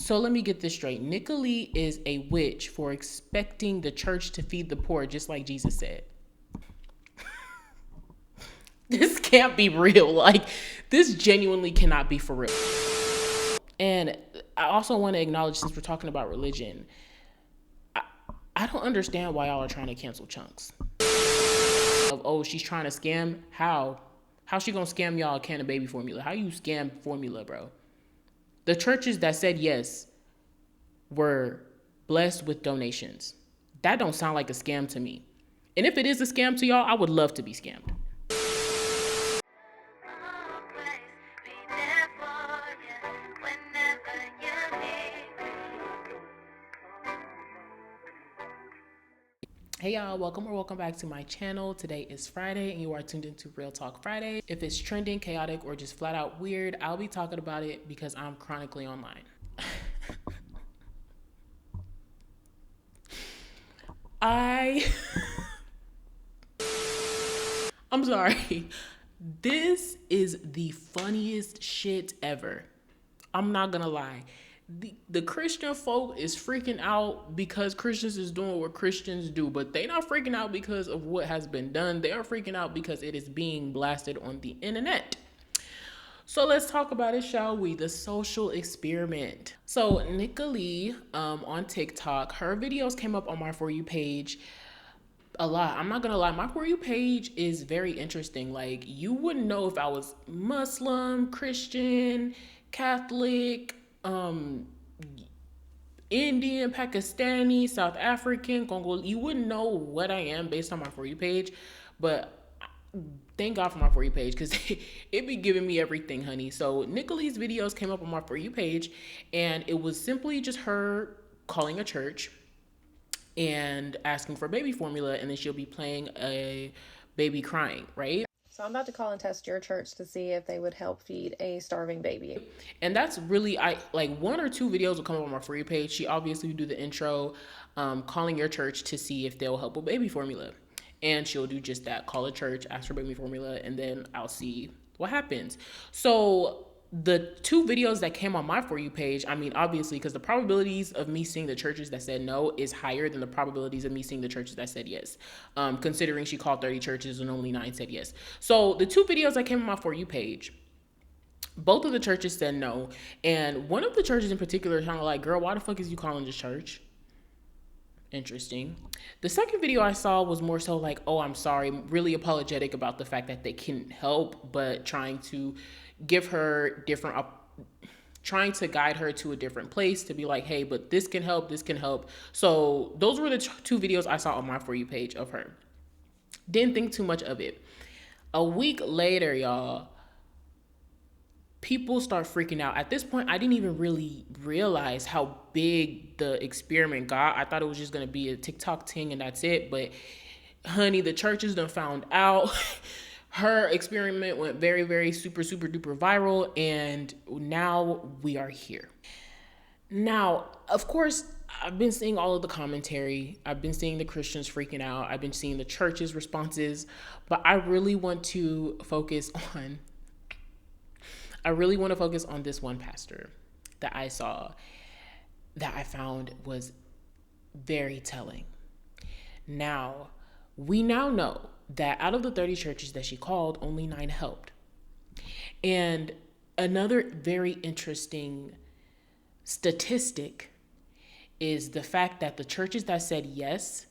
So let me get this straight. Nicolee is a witch for expecting the church to feed the poor, just like Jesus said. This can't be real. Like, this genuinely cannot be for real. And I also want to acknowledge, since we're talking about religion, I don't understand why y'all are trying to cancel Chunks. Of, oh, she's trying to scam? How? How's she gonna scam y'all a can of baby formula? How you scam formula, bro? The churches that said yes were blessed with donations. That don't sound like a scam to me. And if it is a scam to y'all, I would love to be scammed. Hey y'all, welcome back to my channel. Today is Friday and you are tuned into Real Talk Friday. If it's trending, chaotic, or just flat out weird, I'll be talking about it because I'm chronically online. I'm sorry. This is the funniest shit ever. I'm not gonna lie. The Christian folk is freaking out because Christians is doing what Christians do, but they not freaking out because of what has been done. They are freaking out because it is being blasted on the internet. So let's talk about it, shall we? The social experiment. So Nicolee on TikTok, her videos came up on my For You page a lot. I'm not gonna lie, my For You page is very interesting. Like, you wouldn't know if I was Muslim, Christian, Catholic, Indian, Pakistani, South African, Congo. You wouldn't know what I am based on my For You page, but thank God for my For You page, because it be giving me everything, honey. So Nicolee's videos came up on my For You page, and it was simply just her calling a church and asking for baby formula, and then she'll be playing a baby crying, right? So I'm about to call and test your church to see if they would help feed a starving baby. And that's really, I like, one or two videos will come up on my For You page. She obviously will do the intro, calling your church to see if they'll help with baby formula. And she'll do just that, call a church, ask for baby formula, and then I'll see what happens. So the two videos that came on my For You page, I mean, obviously, because the probabilities of me seeing the churches that said no is higher than the probabilities of me seeing the churches that said yes, considering she called 30 churches and only 9 said yes. So the two videos that came on my For You page, both of the churches said no. And one of the churches in particular is kind of like, girl, why the fuck is you calling this church? Interesting. The second video I saw was more so like, oh, I'm sorry, really apologetic about the fact that they couldn't help, but trying to give her different, trying to guide her to a different place to be like, hey, but this can help, this can help. So those were the two videos I saw on my For You page of her. Didn't think too much of it. A week later, y'all, people start freaking out. At this point, I didn't even really realize how big the experiment got. I thought it was just going to be a TikTok thing and that's it. But honey, the churches done found out. Her experiment went very, very super duper viral. And now we are here. Now, of course, I've been seeing all of the commentary. I've been seeing the Christians freaking out. I've been seeing the church's responses. But I really want to focus on this one pastor that I saw that I found was very telling. Now, we now know that out of the 30 churches that she called, only 9 helped. And another very interesting statistic is the fact that the churches that said yes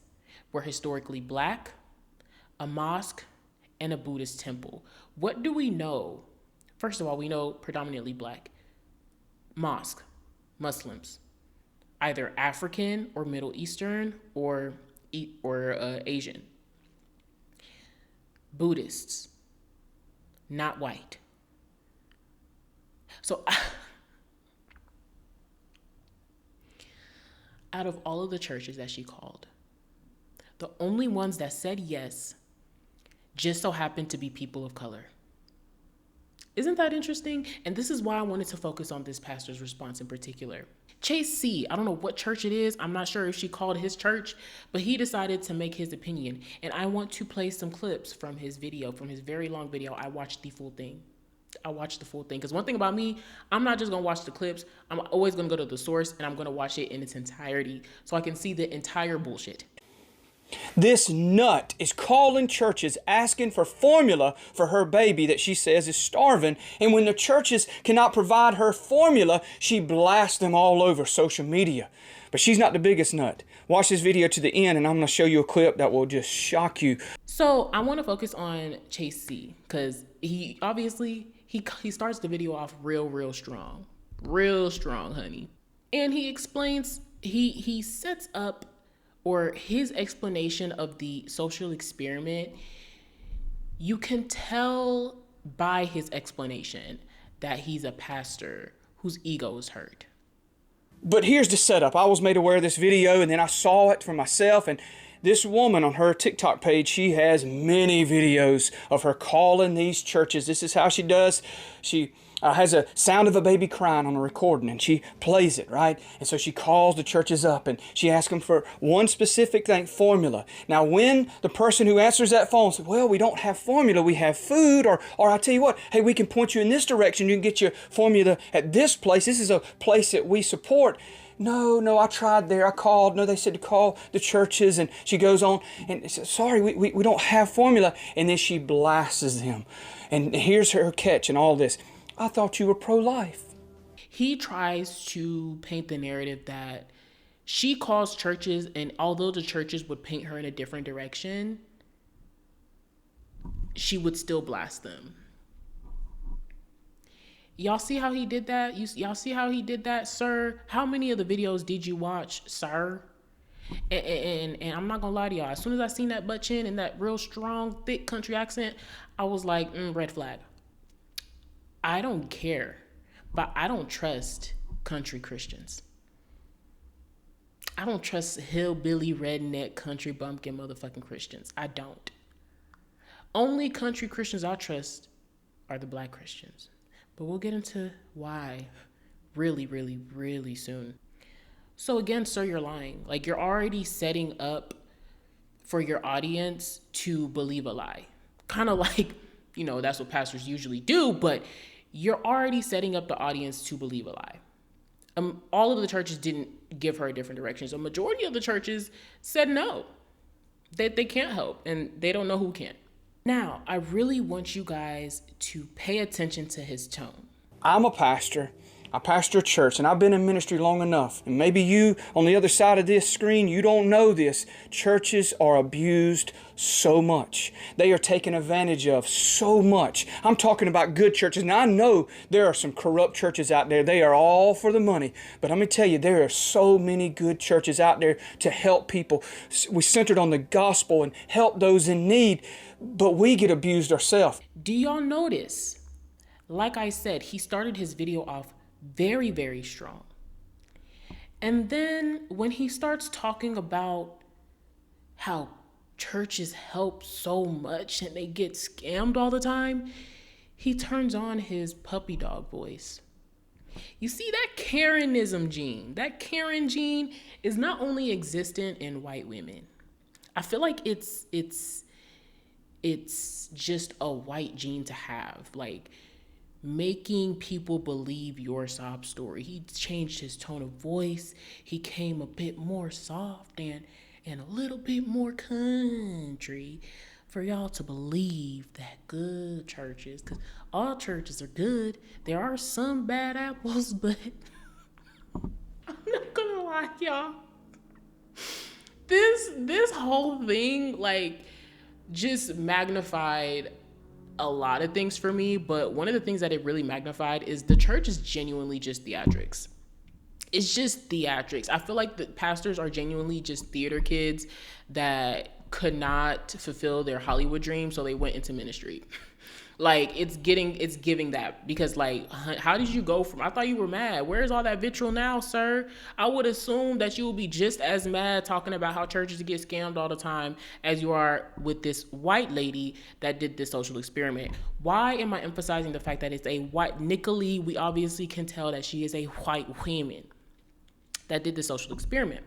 were historically Black, a mosque, and a Buddhist temple. What do we know? First of all, we know predominantly Black. Mosque, Muslims, either African or Middle Eastern or Asian. Buddhists, not white. So out of all of the churches that she called, the only ones that said yes just so happened to be people of color. Isn't that interesting? And this is why I wanted to focus on this pastor's response in particular. Chase C, I don't know what church it is. I'm not sure if she called his church, but he decided to make his opinion. And I want to play some clips from his video, from his very long video. I watched the full thing. I watch the full thing. Because one thing about me, I'm not just going to watch the clips. I'm always going to go to the source and I'm going to watch it in its entirety so I can see the entire bullshit. This nut is calling churches asking for formula for her baby that she says is starving. And when the churches cannot provide her formula, she blasts them all over social media. But she's not the biggest nut. Watch this video to the end and I'm going to show you a clip that will just shock you. So I want to focus on Chase C because he obviously, he starts the video off real strong. Real strong, honey. And he explains, he sets up, or his explanation of the social experiment, you can tell by his explanation that he's a pastor whose ego is hurt. But here's the setup. I was made aware of this video and then I saw it for myself, and this woman on her TikTok page, she has many videos of her calling these churches. This is how she does. She has a sound of a baby crying on a recording and she plays it, right? And so she calls the churches up and she asks them for one specific thing, formula. Now when the person who answers that phone says, well, we don't have formula, we have food, or I tell you what, hey, we can point you in this direction, you can get your formula at this place, this is a place that we support. No, I tried there, I called, no, they said to call the churches, and she goes on and says, sorry, we don't have formula, and then she blasts them. And here's her catch in all this. I thought you were pro-life. He tries to paint the narrative that she calls churches, and although the churches would paint her in a different direction, she would still blast them. Y'all see how he did that? Y'all see how he did that, sir? How many of the videos did you watch, sir? And I'm not gonna lie to y'all. As soon as I seen that butt chin and that real strong, thick country accent, I was like, red flag. I don't care, but I don't trust country Christians. I don't trust hillbilly, redneck, country bumpkin motherfucking Christians. I don't. Only country Christians I trust are the black Christians. But we'll get into why really soon. So again, sir, you're lying. Like, you're already setting up for your audience to believe a lie. Kind of like, that's what pastors usually do, but you're already setting up the audience to believe a lie. All of the churches didn't give her a different direction. So majority of the churches said no, that they can't help and they don't know who can. Now, I really want you guys to pay attention to his tone. I'm a pastor. I pastor a church, and I've been in ministry long enough. And maybe you, on the other side of this screen, you don't know this. Churches are abused so much. They are taken advantage of so much. I'm talking about good churches. Now, I know there are some corrupt churches out there. They are all for the money. But let me tell you, there are so many good churches out there to help people. We centered on the gospel and help those in need, but we get abused ourselves. Do y'all notice? Like I said, he started his video off very strong. And then when he starts talking about how churches help so much and they get scammed all the time, he turns on his puppy dog voice. You see, that Karenism gene, that Karen gene is not only existent in white women. I feel like it's just a white gene to have, like making people believe your sob story. He changed his tone of voice. He came a bit more soft and a little bit more country for y'all to believe that good churches, because all churches are good. There are some bad apples, but I'm not gonna lie, y'all. This whole thing, like, just magnified a lot of things for me, but one of the things that it really magnified is the church is genuinely just theatrics. It's just theatrics. I feel like the pastors are genuinely just theater kids that could not fulfill their Hollywood dream, so they went into ministry. Like, it's giving that, because like, how did you go from, I thought you were mad, where's all that vitriol now, sir? I would assume that you will be just as mad talking about how churches get scammed all the time as you are with this white lady that did this social experiment. Why am I emphasizing the fact that it's a white, Nicole, we obviously can tell that she is a white woman that did the social experiment.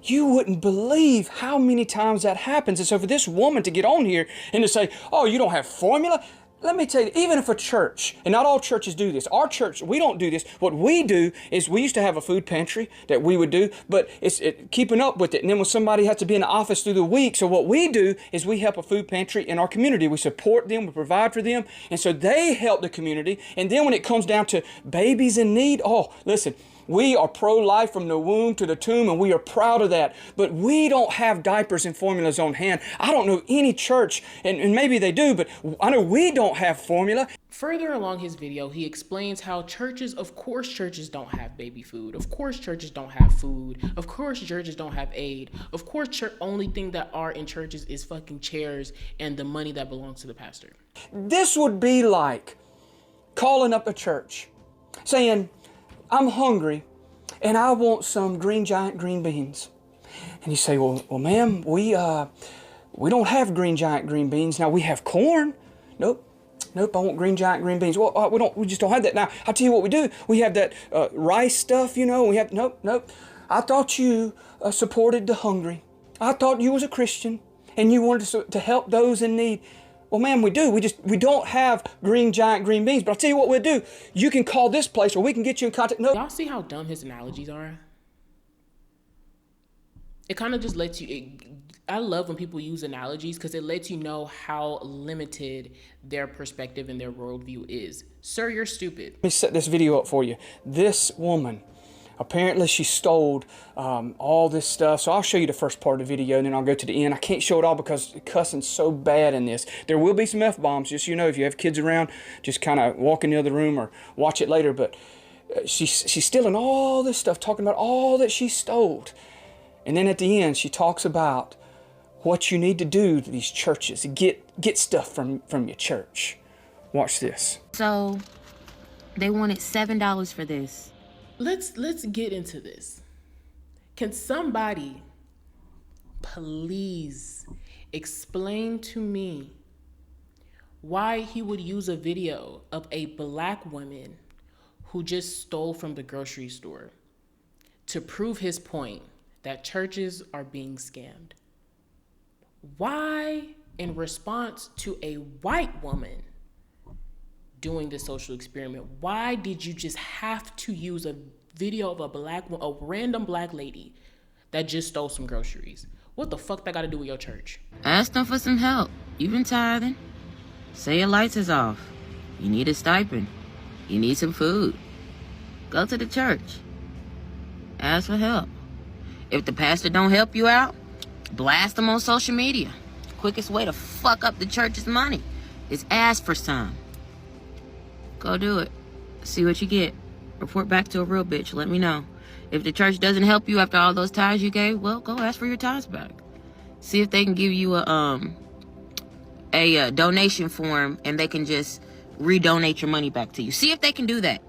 You wouldn't believe how many times that happens. And so for this woman to get on here and to say, oh, you don't have formula? let me tell you, even if a church, and not all churches do this, our church, we don't do this. What we do is we used to have a food pantry that we would do, but it's keeping up with it. And then when somebody has to be in the office through the week, so what we do is we help a food pantry in our community. We support them, we provide for them, and so they help the community. And then when it comes down to babies in need, oh, listen, we are pro-life from the womb to the tomb, and we are proud of that. But we don't have diapers and formulas on hand. I don't know any church, and maybe they do, but I know we don't have formula. Further along his video, he explains how of course churches don't have baby food. Of course churches don't have food. Of course churches don't have aid. Of course only thing that are in churches is fucking chairs and the money that belongs to the pastor. This would be like calling up a church saying, I'm hungry and I want some giant green beans. And you say, well, ma'am, we don't have giant green beans. Now we have corn. Nope, I want giant green beans. Well, we just don't have that. Now, I'll tell you what we do. We have that rice stuff, we have, nope. I thought you supported the hungry. I thought you was a Christian and you wanted to help those in need. Well, ma'am, we do. We don't have giant green beans. But I'll tell you what we'll do. You can call this place or we can get you in contact. No. Y'all see how dumb his analogies are? It kind of just lets you... I love when people use analogies because it lets you know how limited their perspective and their worldview is. Sir, you're stupid. Let me set this video up for you. This woman... apparently she stole all this stuff. So I'll show you the first part of the video and then I'll go to the end. I can't show it all because cussing's so bad in this. There will be some F-bombs, just so you know, if you have kids around, just kind of walk in the other room or watch it later. But she's stealing all this stuff, talking about all that she stole. And then at the end, she talks about what you need to do to these churches to get stuff from your church. Watch this. So they wanted $7 for this. Let's get into this. Can somebody please explain to me why he would use a video of a black woman who just stole from the grocery store to prove his point that churches are being scammed? Why, in response to a white woman doing the social experiment, why did you just have to use a video of a random black lady that just stole some groceries? What the fuck that got to do with your church? Ask them for some help. You've been tithing. Say your lights is off. You need a stipend. You need some food. Go to the church. Ask for help. If the pastor don't help you out, blast them on social media. Quickest way to fuck up the church's money is ask for some. Go do it. See what you get. Report back to a real bitch. Let me know. If the church doesn't help you after all those tithes you gave, well, go ask for your tithes back. See if they can give you a donation form and they can just redonate your money back to you. See if they can do that.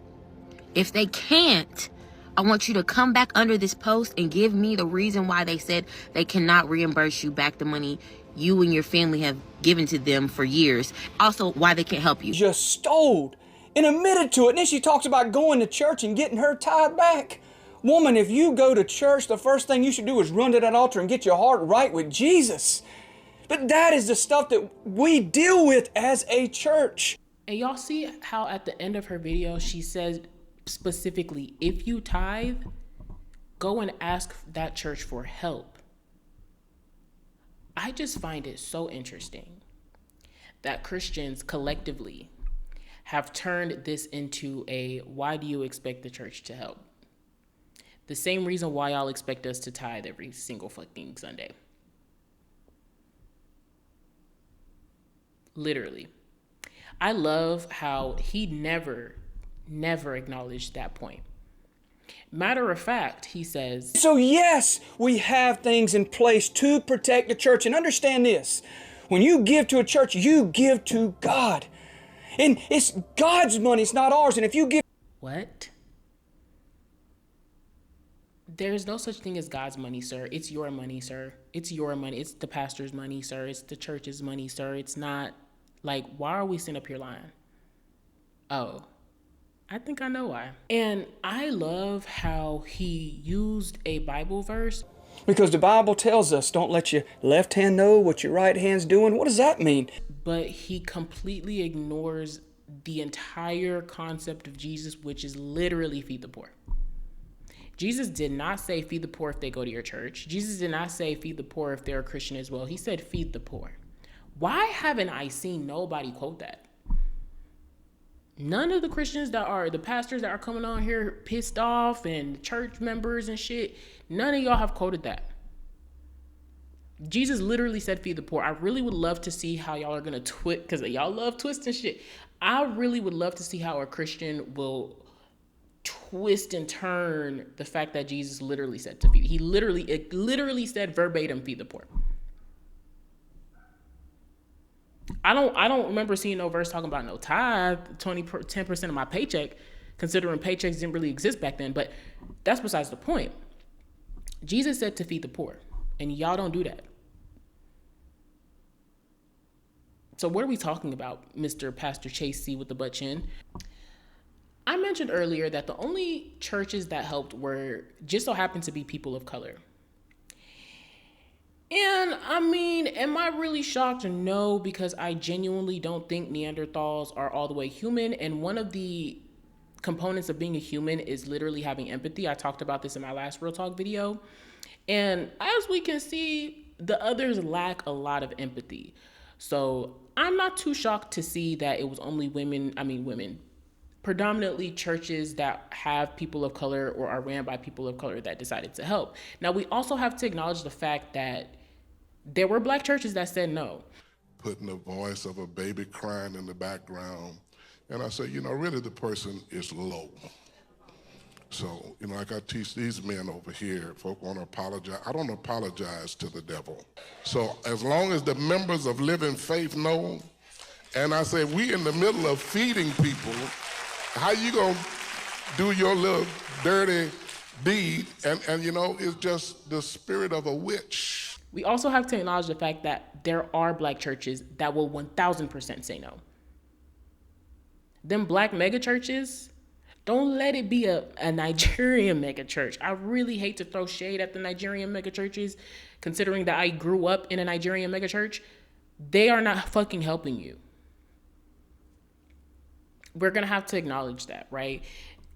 If they can't, I want you to come back under this post and give me the reason why they said they cannot reimburse you back the money you and your family have given to them for years. Also, why they can't help you. Just stole and admitted to it. And then she talks about going to church and getting her tithe back. Woman, if you go to church, the first thing you should do is run to that altar and get your heart right with Jesus. But that is the stuff that we deal with as a church. And y'all see how at the end of her video, she says specifically, if you tithe, go and ask that church for help. I just find it so interesting that Christians collectively have turned this into a, why do you expect the church to help? The same reason why y'all expect us to tithe every single fucking Sunday. Literally. I love how he never acknowledged that point. Matter of fact, he says, so yes, we have things in place to protect the church. And understand this, when you give to a church, you give to God. And it's God's money, it's not ours. And if you give... What? There's no such thing as God's money, sir. It's your money, sir. It's your money. It's the pastor's money, sir. It's the church's money, sir. It's not, like, why are we sitting up here lying? Oh, I think I know why. And I love how he used a Bible verse. Because the Bible tells us, don't let your left hand know what your right hand's doing. What does that mean? But he completely ignores the entire concept of Jesus, which is literally feed the poor. Jesus did not say feed the poor if they go to your church. Jesus did not say feed the poor if they're a Christian as well. He said feed the poor. Why haven't I seen nobody quote that? None of the Christians that are the pastors that are coming on here pissed off and church members and shit, none of y'all have quoted that. Jesus literally said feed the poor. I really would love to see how y'all are going to twist, because y'all love twisting shit. I really would love to see how a Christian will twist and turn the fact that Jesus literally said to feed. It literally said verbatim feed the poor. I don't remember seeing no verse talking about no tithe, 10% of my paycheck, considering paychecks didn't really exist back then, but that's besides the point. Jesus said to feed the poor, and y'all don't do that. So what are we talking about, Mr. Pastor Chase C with the butt chin? I mentioned earlier that the only churches that helped were just so happened to be people of color. And I mean, am I really shocked? No, because I genuinely don't think Neanderthals are all the way human. And one of the components of being a human is literally having empathy. I talked about this in my last Real Talk video. And as we can see, the others lack a lot of empathy. So I'm not too shocked to see that it was only women, predominantly churches that have people of color or are ran by people of color that decided to help. Now, we also have to acknowledge the fact that there were Black churches that said no. Putting the voice of a baby crying in the background. And I say, really the person is low. So, like I teach these men over here, folk want to apologize. I don't apologize to the devil. So as long as the members of Living Faith know, and I say, we in the middle of feeding people, how you going to do your little dirty deed? And it's just the spirit of a witch. We also have to acknowledge the fact that there are Black churches that will 1000% say no. Them Black mega churches, don't let it be a Nigerian mega church. I really hate to throw shade at the Nigerian mega churches, considering that I grew up in a Nigerian mega church. They are not fucking helping you. We're going to have to acknowledge that, right?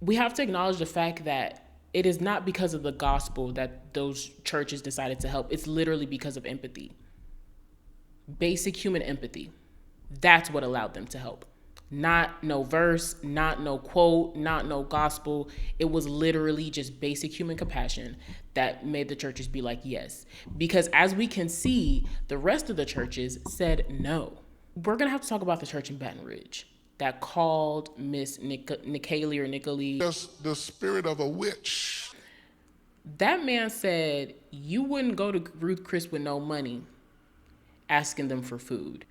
We have to acknowledge the fact that it is not because of the gospel that those churches decided to help. It's literally because of empathy. Basic human empathy. That's what allowed them to help. Not no verse, not no quote, not no gospel. It was literally just basic human compassion that made the churches be like, yes. Because as we can see, the rest of the churches said no. We're going to have to talk about the church in Baton Rouge that called Miss Nikali or Nicoli. Just the spirit of a witch. That man said you wouldn't go to Ruth Chris with no money asking them for food.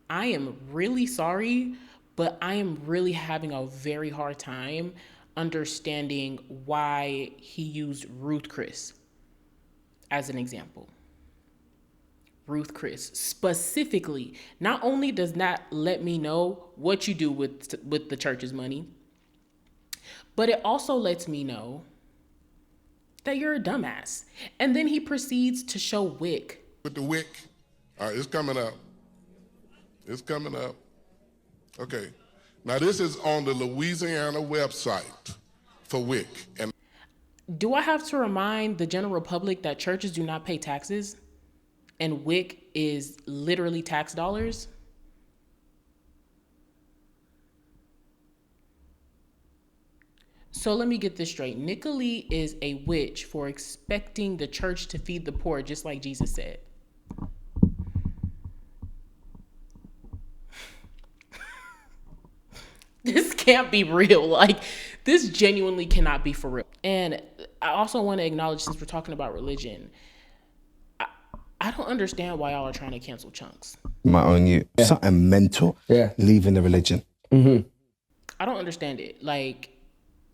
I am really sorry, but I am really having a very hard time understanding why he used Ruth Chris as an example. Ruth Chris specifically not only does not let me know what you do with the church's money, but it also lets me know that you're a dumbass. And then he proceeds to show wick. With the wick, all right, it's coming up. It's coming up. Okay, now this is on the Louisiana website for wick. And do I have to remind the general public that churches do not pay taxes? And WIC is literally tax dollars? So let me get this straight. Nicoli is a witch for expecting the church to feed the poor, just like Jesus said. This can't be real. Like, this genuinely cannot be for real. And I also want to acknowledge, since we're talking about religion, I don't understand why y'all are trying to cancel Chunks. My own you. Yeah. Something mental. Yeah. Leaving the religion. Mm-hmm. I don't understand it. Like,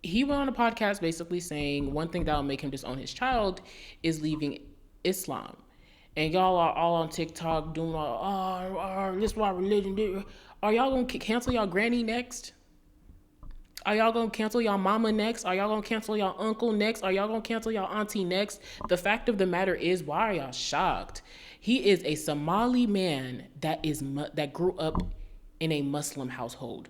he went on a podcast basically saying one thing that'll make him disown his child is leaving Islam. And y'all are all on TikTok doing all, this is why religion did. Are y'all going to cancel y'all granny next? Are y'all gonna cancel y'all mama next? Are y'all gonna cancel y'all uncle next? Are y'all gonna cancel y'all auntie next? The fact of the matter is, why are y'all shocked? He is a Somali man that grew up in a Muslim household.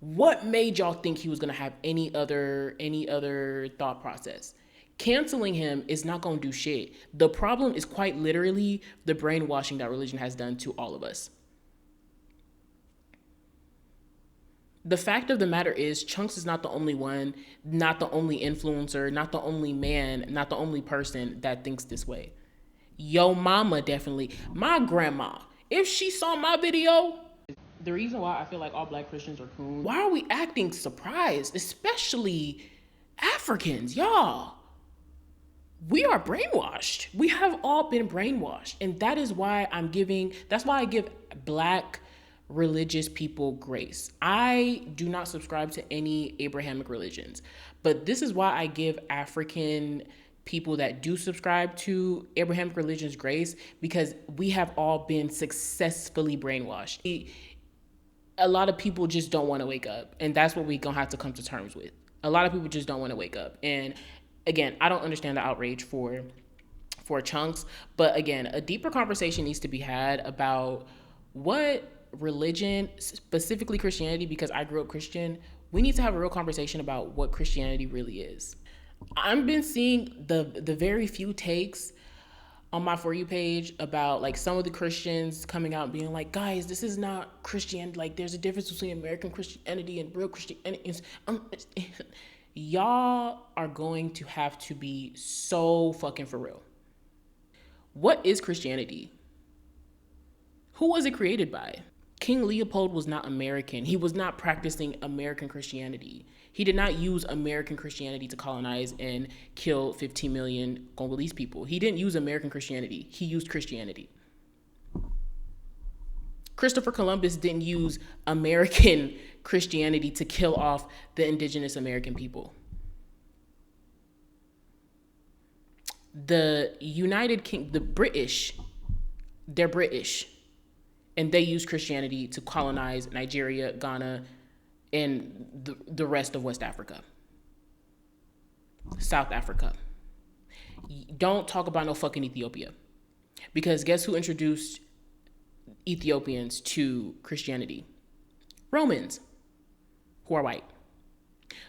What made y'all think he was gonna have any other thought process? Canceling him is not gonna do shit. The problem is quite literally the brainwashing that religion has done to all of us. The fact of the matter is, Chunks is not the only one, not the only influencer, not the only man, not the only person that thinks this way. Yo mama definitely. My grandma, if she saw my video, the reason why I feel like all black Christians are coons, why are we acting surprised? Especially Africans, y'all. We are brainwashed. We have all been brainwashed. And that is why that's why I give black religious people grace. I do not subscribe to any Abrahamic religions, but this is why I give African people that do subscribe to Abrahamic religions grace, because we have all been successfully brainwashed. A lot of people just don't want to wake up, and that's what we're gonna have to come to terms with. A lot of people just don't want to wake up. And again, I don't understand the outrage for Chunks, but again, a deeper conversation needs to be had about what religion, specifically Christianity, because I grew up Christian, we need to have a real conversation about what Christianity really is. I've been seeing the very few takes on my For You page about like some of the Christians coming out and being like, guys, this is not Christianity. Like, there's a difference between American Christianity and real Christianity. Y'all are going to have to be so fucking for real. What is Christianity? Who was it created by? King Leopold was not American. He was not practicing American Christianity. He did not use American Christianity to colonize and kill 15 million Congolese people. He didn't use American Christianity. He used Christianity. Christopher Columbus didn't use American Christianity to kill off the indigenous American people. The British, they're British. And they used Christianity to colonize Nigeria, Ghana, and the rest of West Africa. South Africa. Don't talk about no fucking Ethiopia. Because guess who introduced Ethiopians to Christianity? Romans, who are white.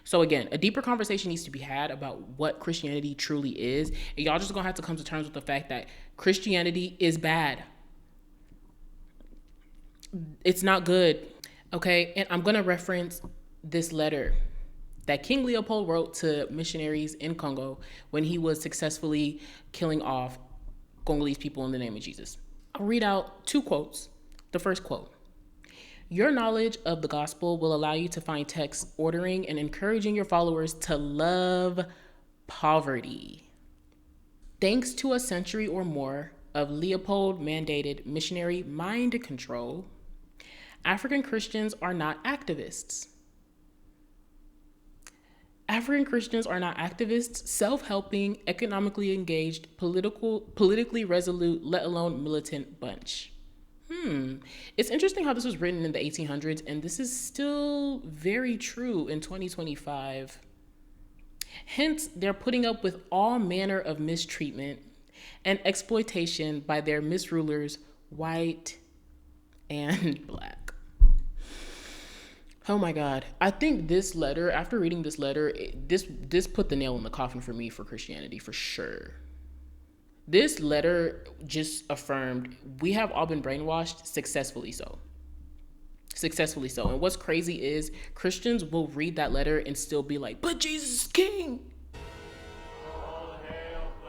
So again, a deeper conversation needs to be had about what Christianity truly is. And y'all just gonna have to come to terms with the fact that Christianity is bad. It's not good, okay? And I'm gonna reference this letter that King Leopold wrote to missionaries in Congo when he was successfully killing off Congolese people in the name of Jesus. I'll read out two quotes. The first quote: your knowledge of the gospel will allow you to find texts ordering and encouraging your followers to love poverty. Thanks to a century or more of Leopold-mandated missionary mind control, African Christians are not activists. African Christians are not activists, self-helping, economically engaged, politically resolute, let alone militant bunch. It's interesting how this was written in the 1800s, and this is still very true in 2025. Hence, they're putting up with all manner of mistreatment and exploitation by their misrulers, white and black. Oh my God. I think this letter, after reading this letter, this put the nail in the coffin for me for Christianity, for sure. This letter just affirmed we have all been brainwashed, successfully so. Successfully so. And what's crazy is Christians will read that letter and still be like, but Jesus is king.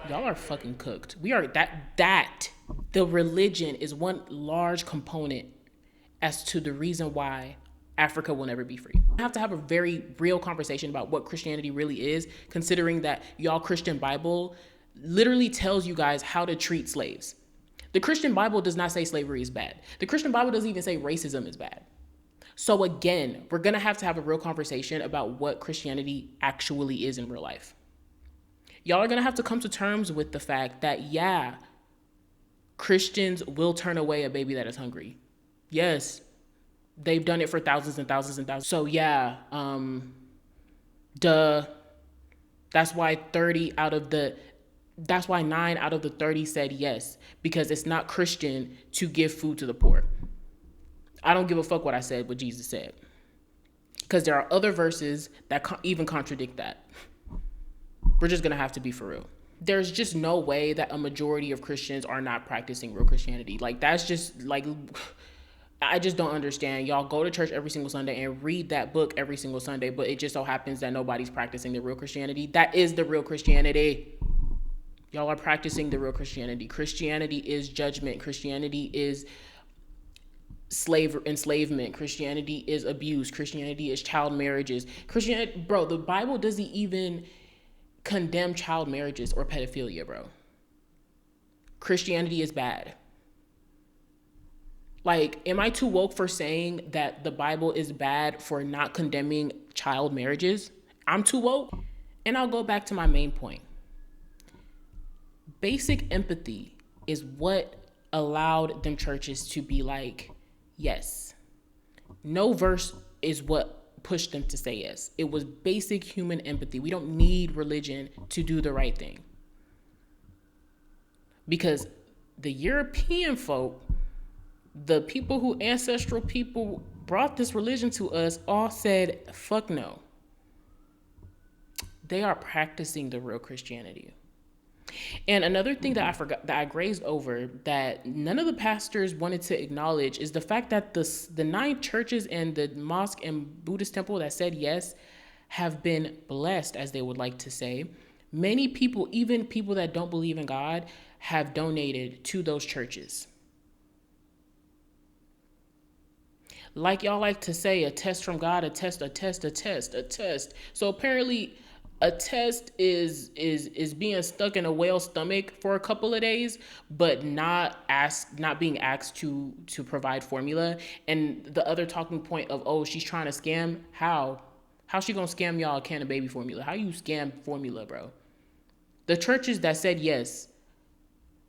Y'all are fucking cooked. We are the religion is one large component as to the reason why Africa will never be free. I have to have a very real conversation about what Christianity really is, considering that y'all Christian Bible literally tells you guys how to treat slaves. The Christian Bible does not say slavery is bad. The Christian Bible doesn't even say racism is bad. So again, we're gonna have to have a real conversation about what Christianity actually is in real life. Y'all are gonna have to come to terms with the fact that, yeah, Christians will turn away a baby that is hungry. Yes, They've done it for thousands and thousands and thousands. So yeah, duh. That's why 9 out of the 30 said yes, because it's not Christian to give food to the poor. I don't give a fuck what I said, what Jesus said. Because there are other verses that even contradict that. We're just going to have to be for real. There's just no way that a majority of Christians are not practicing real Christianity. Like, that's just, like, I just don't understand. Y'all go to church every single Sunday and read that book every single Sunday, but it just so happens that nobody's practicing the real Christianity. That is the real Christianity. Y'all are practicing the real Christianity. Christianity is judgment. Christianity is enslavement. Christianity is abuse. Christianity is child marriages. Christianity, bro, the Bible doesn't even condemn child marriages or pedophilia, bro. Christianity is bad. Like, am I too woke for saying that the Bible is bad for not condemning child marriages? I'm too woke. And I'll go back to my main point. Basic empathy is what allowed them churches to be like, yes. No verse is what pushed them to say yes. It was basic human empathy. We don't need religion to do the right thing. Because the European folk, the people who ancestral people brought this religion to us, all said, fuck no. They are practicing the real Christianity. And another thing that I forgot, that I grazed over, that none of the pastors wanted to acknowledge, is the fact that the 9 churches and the mosque and Buddhist temple that said yes have been blessed, as they would like to say. Many people, even people that don't believe in God, have donated to those churches. Like y'all like to say, a test from God, a test. So apparently a test is being stuck in a whale's stomach for a couple of days, but not being asked to provide formula. And the other talking point of, oh, she's trying to scam. How's she gonna scam y'all a can of baby formula? How you scam formula, bro? The churches that said yes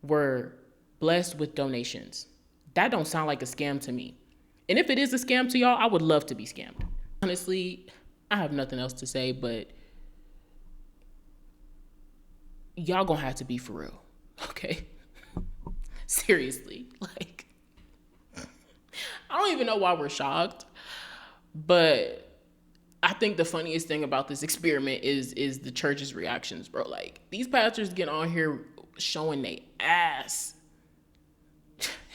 were blessed with donations. That don't sound like a scam to me. And if it is a scam to y'all, I would love to be scammed. Honestly, I have nothing else to say, but y'all gonna have to be for real, okay? Seriously, like, I don't even know why we're shocked, but I think the funniest thing about this experiment is the church's reactions, bro. Like, these pastors get on here showing they ass.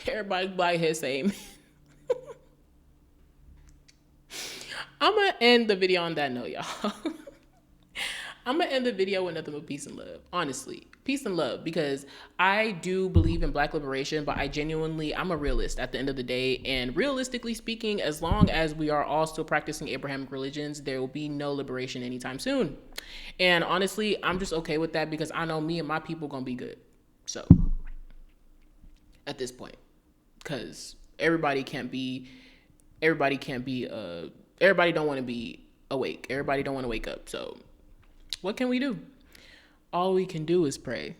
Everybody black head saying, I'm gonna end the video on that note, y'all. I'm gonna end the video with nothing but peace and love. Honestly, peace and love, because I do believe in black liberation, but I'm a realist at the end of the day. And realistically speaking, as long as we are all still practicing Abrahamic religions, there will be no liberation anytime soon. And honestly, I'm just okay with that, because I know me and my people gonna be good. So at this point, because everybody don't want to be awake. Everybody don't want to wake up. So what can we do? All we can do is pray.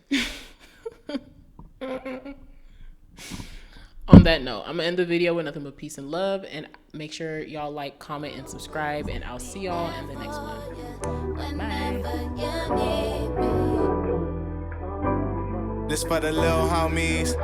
On that note, I'm gonna end the video with nothing but peace and love, and make sure y'all like, comment, and subscribe, and I'll see y'all in the next one. Bye. This for the little homies.